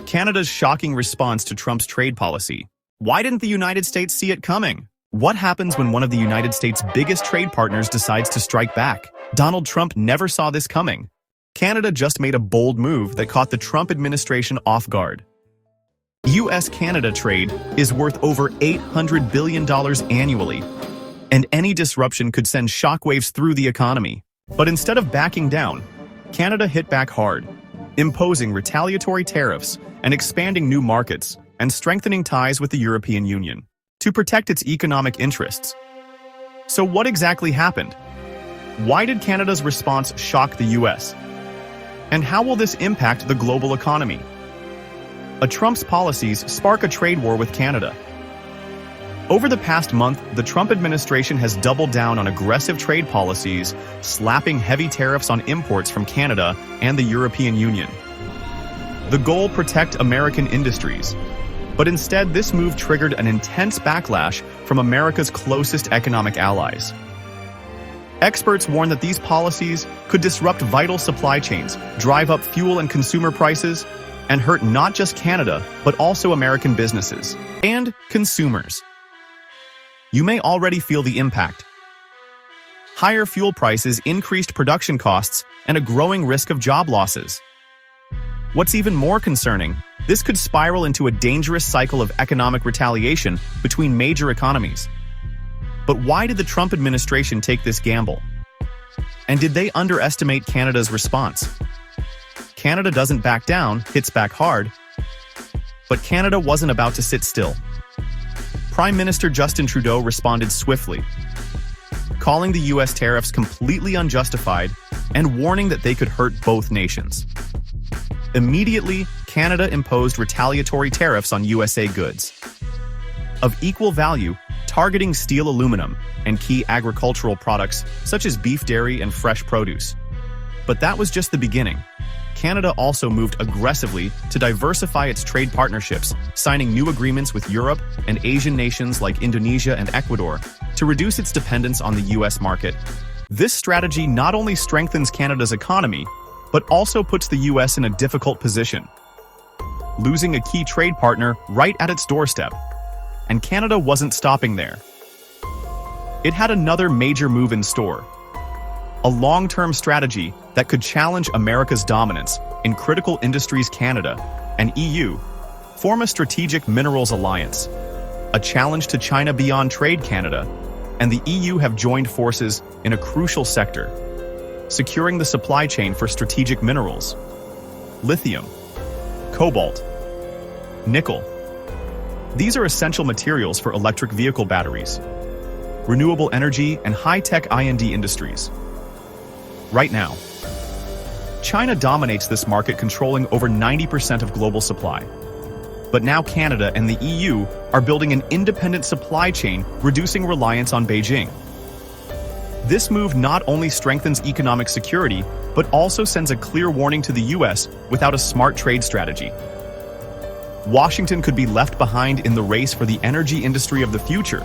Canada's shocking response to Trump's trade policy. Why didn't the United States see it coming? What happens when one of the United States' biggest trade partners decides to strike back? Donald Trump never saw this coming. Canada just made a bold move that caught the Trump administration off guard. US-Canada trade is worth over $800 billion annually, and any disruption could send shockwaves through the economy. But instead of backing down, Canada hit back hard, imposing retaliatory tariffs and expanding new markets and strengthening ties with the European Union to protect its economic interests. So what exactly happened? Why did Canada's response shock the US? And how will this impact the global economy? Trump's policies spark a trade war with Canada. Over the past month, the Trump administration has doubled down on aggressive trade policies, slapping heavy tariffs on imports from Canada and the European Union. The goal: protect American industries. But instead, this move triggered an intense backlash from America's closest economic allies. Experts warn that these policies could disrupt vital supply chains, drive up fuel and consumer prices, and hurt not just Canada, but also American businesses and consumers. You may already feel the impact. Higher fuel prices, increased production costs, and a growing risk of job losses. What's even more concerning, this could spiral into a dangerous cycle of economic retaliation between major economies. But why did the Trump administration take this gamble? And did they underestimate Canada's response? Canada doesn't back down, hits back hard. But Canada wasn't about to sit still. Prime Minister Justin Trudeau responded swiftly, calling the US tariffs completely unjustified and warning that they could hurt both nations. Immediately, Canada imposed retaliatory tariffs on USA goods of equal value, targeting steel, aluminum, and key agricultural products such as beef, dairy, and fresh produce. But that was just the beginning. Canada also moved aggressively to diversify its trade partnerships, signing new agreements with Europe and Asian nations like Indonesia and Ecuador to reduce its dependence on the US market. This strategy not only strengthens Canada's economy, but also puts the US in a difficult position, losing a key trade partner right at its doorstep. And Canada wasn't stopping there. It had another major move in store, a long-term strategy that could challenge America's dominance in critical industries. Canada and EU form a strategic minerals alliance, a challenge to China beyond trade. Canada and the EU have joined forces in a crucial sector, securing the supply chain for strategic minerals: lithium, cobalt, nickel. These are essential materials for electric vehicle batteries, renewable energy, and high-tech I&D industries. Right now, China dominates this market, controlling over 90% of global supply. But now Canada and the EU are building an independent supply chain, reducing reliance on Beijing. This move not only strengthens economic security, but also sends a clear warning to the US without a smart trade strategy. Washington could be left behind in the race for the energy industry of the future.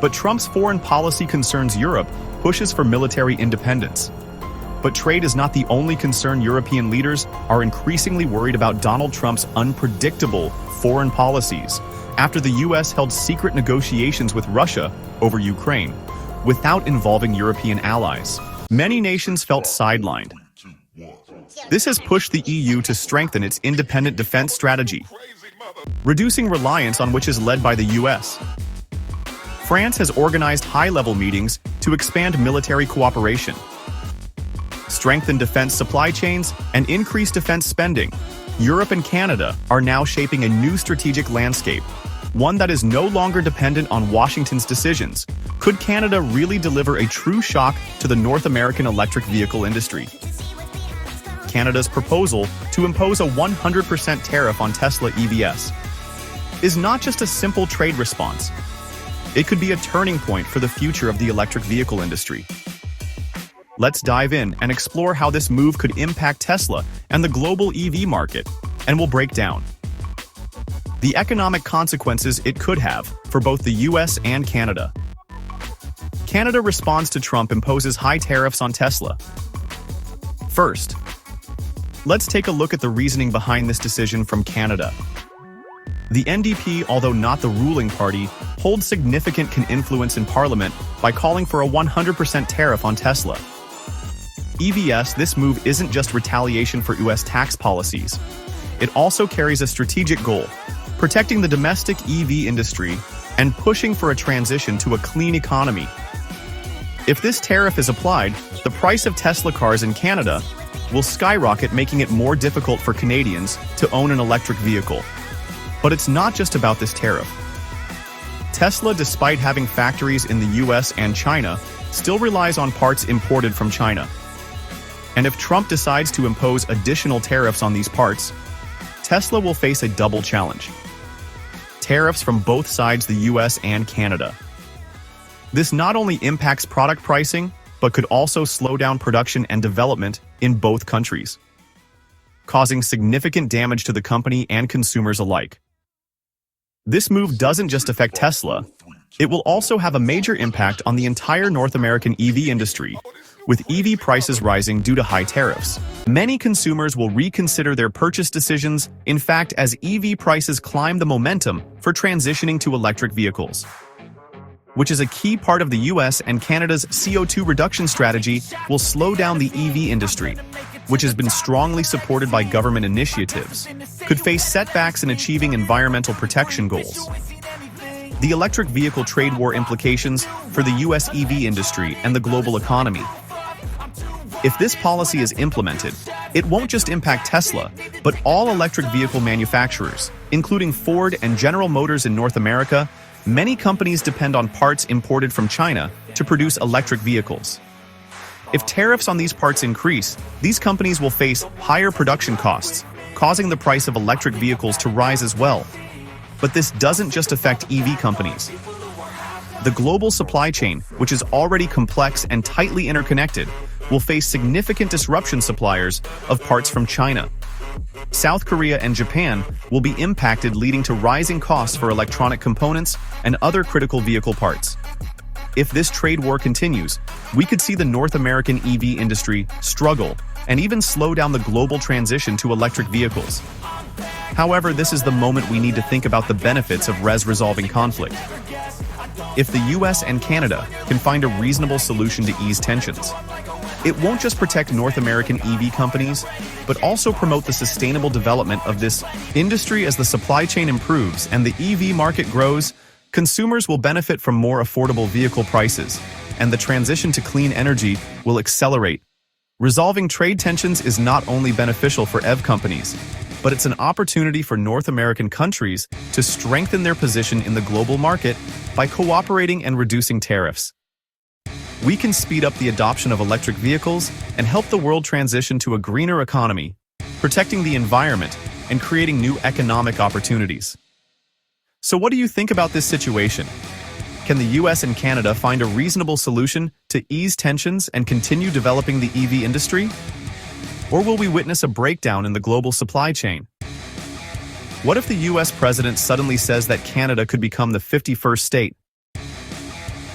But Trump's foreign policy concerns Europe, pushes for military independence. But trade is not the only concern. European leaders are increasingly worried about Donald Trump's unpredictable foreign policies after the US held secret negotiations with Russia over Ukraine without involving European allies. Many nations felt sidelined. This has pushed the EU to strengthen its independent defense strategy, reducing reliance on which is led by the US. France has organized high-level meetings to expand military cooperation, strengthen defense supply chains, and increase defense spending. Europe and Canada are now shaping a new strategic landscape, one that is no longer dependent on Washington's decisions. Could Canada really deliver a true shock to the North American electric vehicle industry? Canada's proposal to impose a 100% tariff on Tesla EVs is not just a simple trade response. It could be a turning point for the future of the electric vehicle industry. Let's dive in and explore how this move could impact Tesla and the global EV market, and we'll break down the economic consequences it could have for both the US and Canada. Canada responds to Trump imposes high tariffs on Tesla. First, Let's take a look at the reasoning behind this decision from Canada. The NDP, although not the ruling party, holds significant influence in Parliament by calling for a 100% tariff on Tesla. EVS, this move isn't just retaliation for US tax policies. It also carries a strategic goal, protecting the domestic EV industry and pushing for a transition to a clean economy. If this tariff is applied, the price of Tesla cars in Canada will skyrocket, making it more difficult for Canadians to own an electric vehicle. But it's not just about this tariff. Tesla, despite having factories in the US and China, still relies on parts imported from China. And if Trump decides to impose additional tariffs on these parts, Tesla will face a double challenge. Tariffs from both sides, the US and Canada. This not only impacts product pricing, but could also slow down production and development in both countries, causing significant damage to the company and consumers alike. This move doesn't just affect Tesla, it will also have a major impact on the entire North American EV industry, with EV prices rising due to high tariffs. Many consumers will reconsider their purchase decisions, in fact, as EV prices climb. The momentum for transitioning to electric vehicles, which is a key part of the US and Canada's CO2 reduction strategy, will slow down the EV industry, which has been strongly supported by government initiatives, could face setbacks in achieving environmental protection goals. The electric vehicle trade war implications for the US EV industry and the global economy. If this policy is implemented, it won't just impact Tesla, but all electric vehicle manufacturers, including Ford and General Motors in North America. Many companies depend on parts imported from China to produce electric vehicles. If tariffs on these parts increase, these companies will face higher production costs, causing the price of electric vehicles to rise as well. But this doesn't just affect EV companies. The global supply chain, which is already complex and tightly interconnected, will face significant disruption. Suppliers of parts from China, South Korea, and Japan will be impacted, leading to rising costs for electronic components and other critical vehicle parts. If this trade war continues, we could see the North American EV industry struggle and even slow down the global transition to electric vehicles. However, this is the moment we need to think about the benefits of resolving conflict. If the US and Canada can find a reasonable solution to ease tensions, it won't just protect North American EV companies, but also promote the sustainable development of this industry. As the supply chain improves and the EV market grows, consumers will benefit from more affordable vehicle prices, and the transition to clean energy will accelerate. Resolving trade tensions is not only beneficial for EV companies, but it's an opportunity for North American countries to strengthen their position in the global market by cooperating and reducing tariffs. We can speed up the adoption of electric vehicles and help the world transition to a greener economy, protecting the environment and creating new economic opportunities. So what do you think about this situation? Can the US and Canada find a reasonable solution to ease tensions and continue developing the EV industry? Or will we witness a breakdown in the global supply chain? What if the US president suddenly says that Canada could become the 51st state?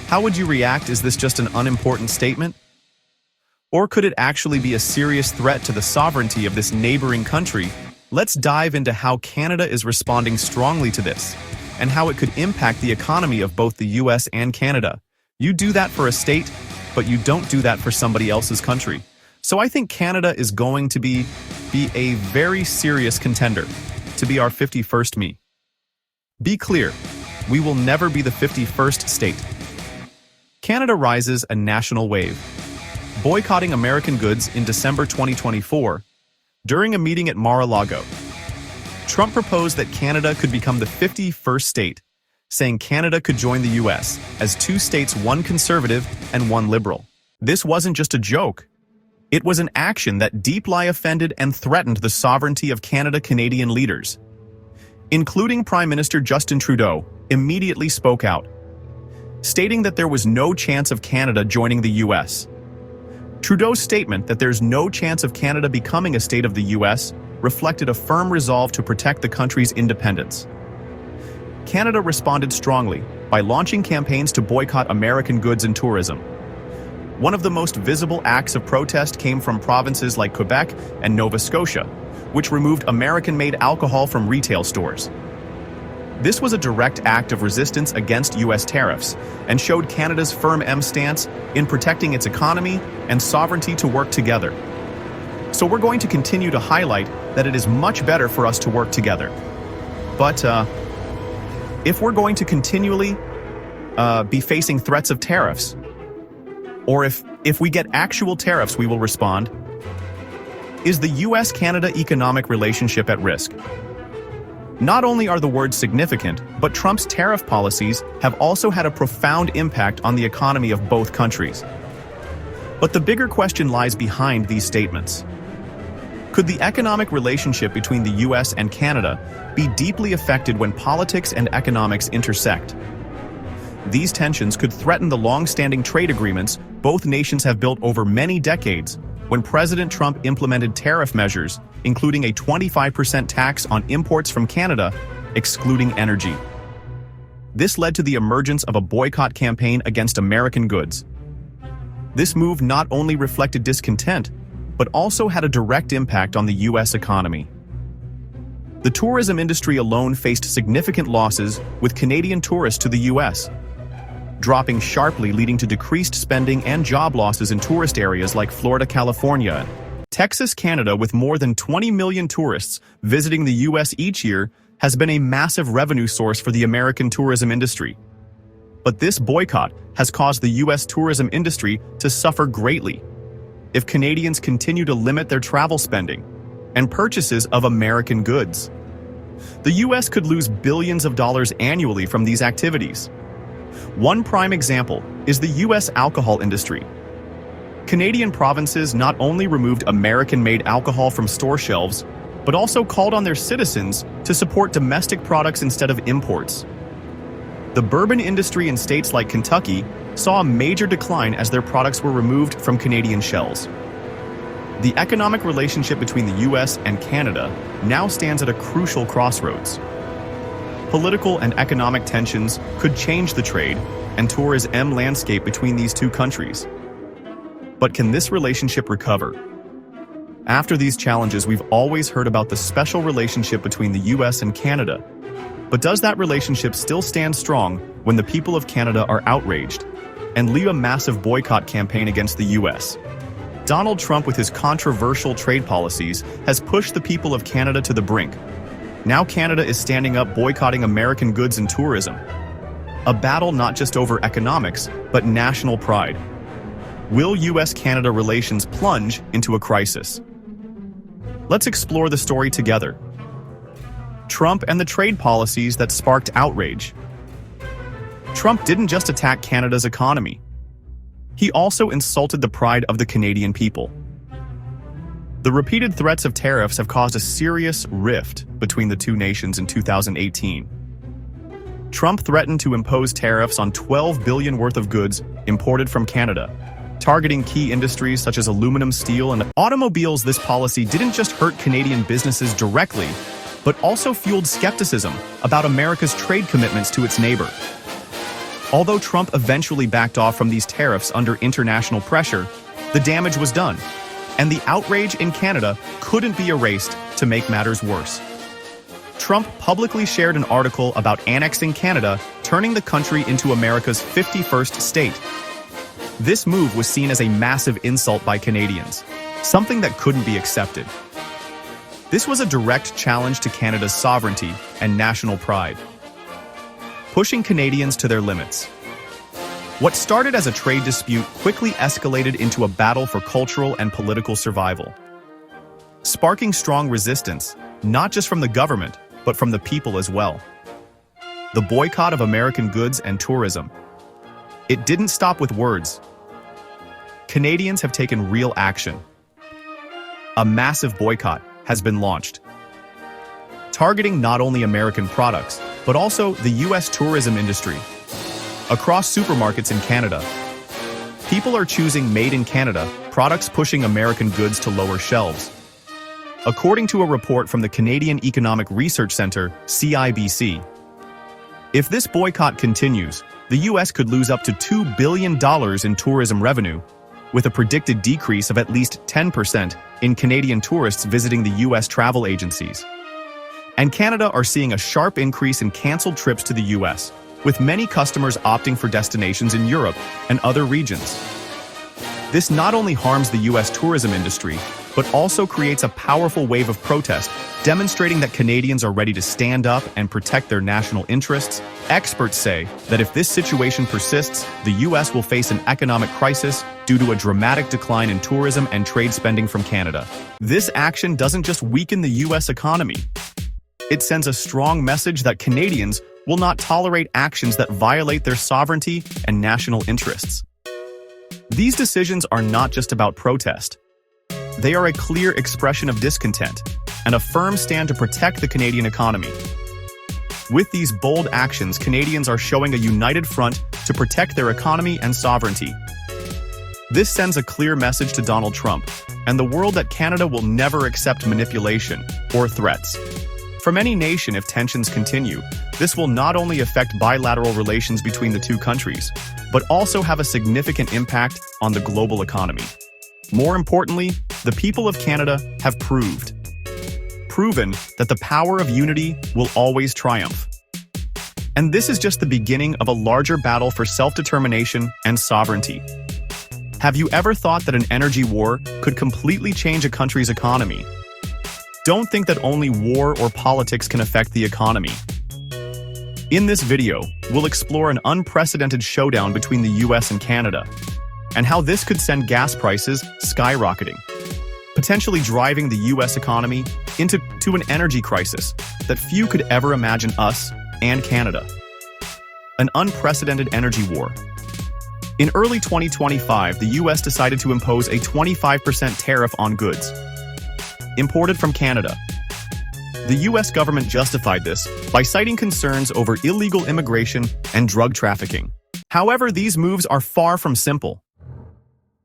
How would you react? Is this just an unimportant statement? Or could it actually be a serious threat to the sovereignty of this neighboring country? Let's dive into how Canada is responding strongly to this, and how it could impact the economy of both the US and Canada. You do that for a state, but you don't do that for somebody else's country. So I think Canada is going to be a very serious contender to be our 51st me. Be clear, we will never be the 51st state. Canada rises a national wave, boycotting American goods in December 2024. During a meeting at Mar-a-Lago, Trump proposed that Canada could become the 51st state, saying Canada could join the US as two states, one conservative and one liberal. This wasn't just a joke. It was an action that deeply offended and threatened the sovereignty of Canadian leaders, including Prime Minister Justin Trudeau, immediately spoke out, stating that there was no chance of Canada joining the US. Trudeau's statement that there's no chance of Canada becoming a state of the US reflected a firm resolve to protect the country's independence. Canada responded strongly by launching campaigns to boycott American goods and tourism. One of the most visible acts of protest came from provinces like Quebec and Nova Scotia, which removed American-made alcohol from retail stores. This was a direct act of resistance against U.S. tariffs and showed Canada's firm stance in protecting its economy and sovereignty to work together. So we're going to continue to highlight that it is much better for us to work together. But if we're going to continually be facing threats of tariffs, or if we get actual tariffs, we will respond, is the U.S.-Canada economic relationship at risk? Not only are the words significant, but Trump's tariff policies have also had a profound impact on the economy of both countries. But the bigger question lies behind these statements. Could the economic relationship between the U.S. and Canada be deeply affected when politics and economics intersect? These tensions could threaten the long-standing trade agreements both nations have built over many decades when President Trump implemented tariff measures, including a 25% tax on imports from Canada, excluding energy. This led to the emergence of a boycott campaign against American goods. This move not only reflected discontent, but also had a direct impact on the U.S. economy. The tourism industry alone faced significant losses, with Canadian tourists to the U.S. dropping sharply, leading to decreased spending and job losses in tourist areas like Florida, California, Texas, Canada. With more than 20 million tourists visiting the U.S. each year, has been a massive revenue source for the American tourism industry. But this boycott has caused the U.S. tourism industry to suffer greatly. If Canadians continue to limit their travel spending and purchases of American goods, the U.S. could lose billions of dollars annually from these activities. One prime example is the U.S. alcohol industry. Canadian provinces not only removed American-made alcohol from store shelves, but also called on their citizens to support domestic products instead of imports. The bourbon industry in states like Kentucky saw a major decline as their products were removed from Canadian shelves. The economic relationship between the U.S. and Canada now stands at a crucial crossroads. Political and economic tensions could change the trade and tourism landscape between these two countries. But can this relationship recover? After these challenges, we've always heard about the special relationship between the U.S. and Canada. But does that relationship still stand strong when the people of Canada are outraged and lead a massive boycott campaign against the U.S.? Donald Trump, with his controversial trade policies, has pushed the people of Canada to the brink. Now Canada is standing up, boycotting American goods and tourism. A battle not just over economics, but national pride. Will U.S.-Canada relations plunge into a crisis? Let's explore the story together. Trump and the trade policies that sparked outrage. Trump didn't just attack Canada's economy. He also insulted the pride of the Canadian people. The repeated threats of tariffs have caused a serious rift between the two nations in 2018. Trump threatened to impose tariffs on $12 billion worth of goods imported from Canada, targeting key industries such as aluminum, steel, and automobiles. This policy didn't just hurt Canadian businesses directly, but also fueled skepticism about America's trade commitments to its neighbor. Although Trump eventually backed off from these tariffs under international pressure, the damage was done, and the outrage in Canada couldn't be erased. To make matters worse, Trump publicly shared an article about annexing Canada, turning the country into America's 51st state. This move was seen as a massive insult by Canadians, something that couldn't be accepted. This was a direct challenge to Canada's sovereignty and national pride, pushing Canadians to their limits. What started as a trade dispute quickly escalated into a battle for cultural and political survival, sparking strong resistance, not just from the government, but from the people as well. The boycott of American goods and tourism. It didn't stop with words. Canadians have taken real action. A massive boycott has been launched, targeting not only American products, but also the U.S. tourism industry. Across supermarkets in Canada, people are choosing Made in Canada products, pushing American goods to lower shelves. According to a report from the Canadian Economic Research Centre, CIBC, if this boycott continues, the U.S. could lose up to $2 billion in tourism revenue, with a predicted decrease of at least 10% in Canadian tourists visiting the US travel agencies. And Canada are seeing a sharp increase in canceled trips to the US, with many customers opting for destinations in Europe and other regions. This not only harms the US tourism industry, but also creates a powerful wave of protest, demonstrating that Canadians are ready to stand up and protect their national interests. Experts say that if this situation persists, the US will face an economic crisis due to a dramatic decline in tourism and trade spending from Canada. This action doesn't just weaken the US economy. It sends a strong message that Canadians will not tolerate actions that violate their sovereignty and national interests. These decisions are not just about protest. They are a clear expression of discontent and a firm stand to protect the Canadian economy. With these bold actions, Canadians are showing a united front to protect their economy and sovereignty. This sends a clear message to Donald Trump and the world that Canada will never accept manipulation or threats from any nation if tensions continue. This will not only affect bilateral relations between the two countries, but also have a significant impact on the global economy. More importantly, the people of Canada have proven that the power of unity will always triumph. And this is just the beginning of a larger battle for self-determination and sovereignty. Have you ever thought that an energy war could completely change a country's economy? Don't think that only war or politics can affect the economy. In this video, we'll explore an unprecedented showdown between the US and Canada, and how this could send gas prices skyrocketing, potentially driving the US economy into an energy crisis that few could ever imagine us and Canada. An unprecedented energy war. In early 2025, the US decided to impose a 25% tariff on goods imported from Canada. The US government justified this by citing concerns over illegal immigration and drug trafficking. However, these moves are far from simple.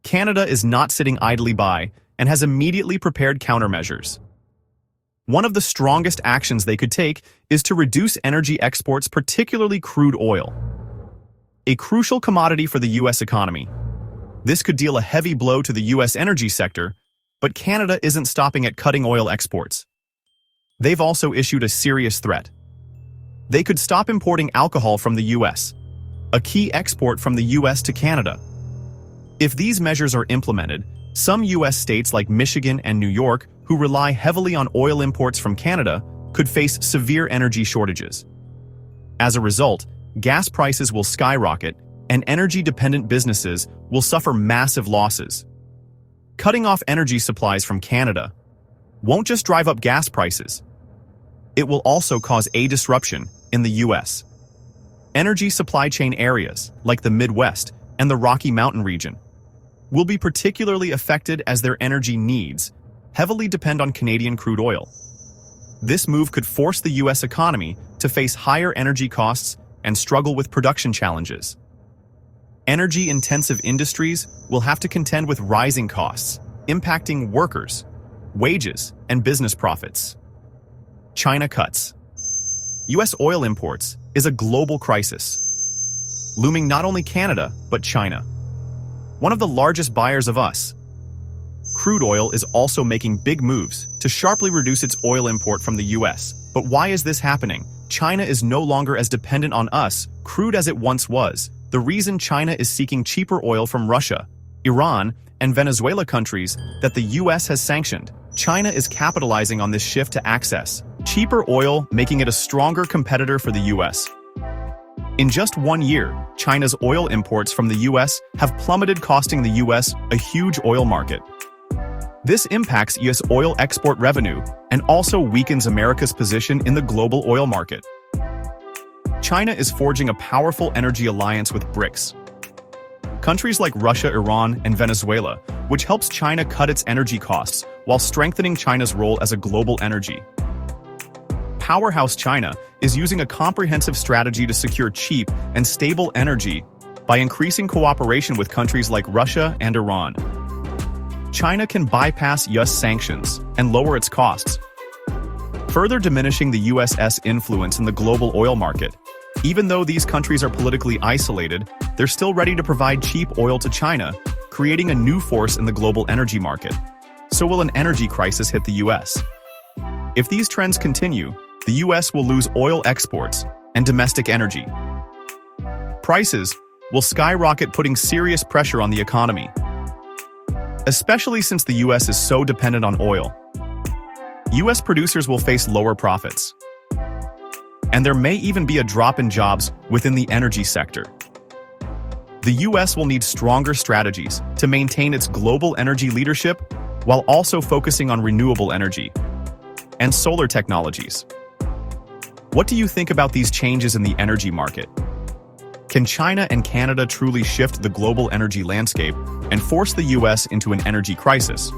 Canada is not sitting idly by and has immediately prepared countermeasures. One of the strongest actions they could take is to reduce energy exports, particularly crude oil, a crucial commodity for the US economy. This could deal a heavy blow to the US energy sector, but Canada isn't stopping at cutting oil exports. They've also issued a serious threat. They could stop importing alcohol from the US, a key export from the US to Canada. If these measures are implemented, some US states like Michigan and New York, who rely heavily on oil imports from Canada, could face severe energy shortages. As a result, gas prices will skyrocket and energy-dependent businesses will suffer massive losses. Cutting off energy supplies from Canada won't just drive up gas prices. It will also cause a disruption in the US. Energy supply chain areas, like the Midwest and the Rocky Mountain region, will be particularly affected as their energy needs heavily depend on Canadian crude oil. This move could force the US economy to face higher energy costs and struggle with production challenges. Energy-intensive industries will have to contend with rising costs, impacting workers, wages, and business profits. China cuts. US oil imports is a global crisis, looming not only Canada, but China, one of the largest buyers of us. Crude oil is also making big moves to sharply reduce its oil import from the US. But why is this happening? China is no longer as dependent on us, crude as it once was. The reason China is seeking cheaper oil from Russia, Iran, and Venezuela, countries that the US has sanctioned. China is capitalizing on this shift to access cheaper oil, making it a stronger competitor for the US. In just 1 year, China's oil imports from the US have plummeted, costing the US a huge oil market. This impacts US oil export revenue and also weakens America's position in the global oil market. China is forging a powerful energy alliance with BRICS, countries like Russia, Iran, and Venezuela, which helps China cut its energy costs while strengthening China's role as a global energy powerhouse. China is using a comprehensive strategy to secure cheap and stable energy by increasing cooperation with countries like Russia and Iran. China can bypass US sanctions and lower its costs, further diminishing the US's influence in the global oil market. Even though these countries are politically isolated, they're still ready to provide cheap oil to China, creating a new force in the global energy market. So will an energy crisis hit the US? If these trends continue, the US will lose oil exports and domestic energy. Prices will skyrocket, putting serious pressure on the economy, especially since the US is so dependent on oil. US producers will face lower profits, and there may even be a drop in jobs within the energy sector. The US will need stronger strategies to maintain its global energy leadership while also focusing on renewable energy and solar technologies. What do you think about these changes in the energy market? Can China and Canada truly shift the global energy landscape and force the US into an energy crisis?